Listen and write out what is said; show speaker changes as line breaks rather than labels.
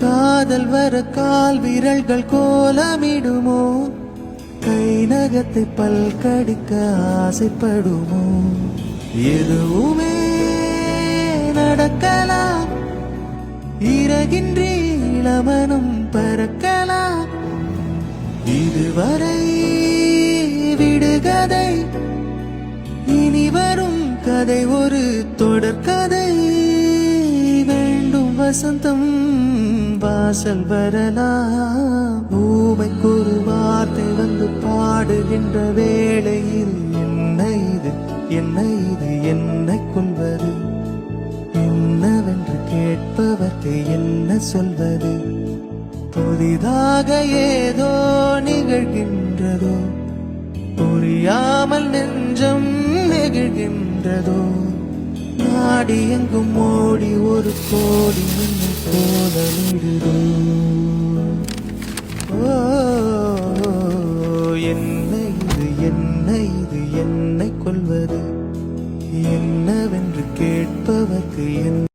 காதல் வர கால் விரல்கள் கோலமிடுமோ, கை நகத்தை பல் கடிக்க ஆசைப்படுமோ, எதுவுமே நடக்கலாம், இறகின்றி இளமனும் பறக்கலாம். இதுவரை விடுகதை, இனி வரும் கதை ஒரு தொடர்கதை. வேண்டும் வசந்தம் வாசல் வரலாம், ஊமைக்கொரு வார்த்தை வந்து பாடுகின்ற வேளையில் என்ன இது என்ன இது என்னை கொள்வது, என்னவென்று கேட்பவர்க்கு என்ன சொல்வது. புதிதாக ஏதோ நிகழ்கின்றதோ, புரியாமல் நெஞ்சம் நெகிழ்கின்றதோ, நாடி எங்கும் ஓடி ஒரு கோடி நின்று கோலமிடுதோ. ஓ, என்ன இது என்ன இது என்னை கொள்வது, என்னவென்று கேட்பவர்க்கு என்ன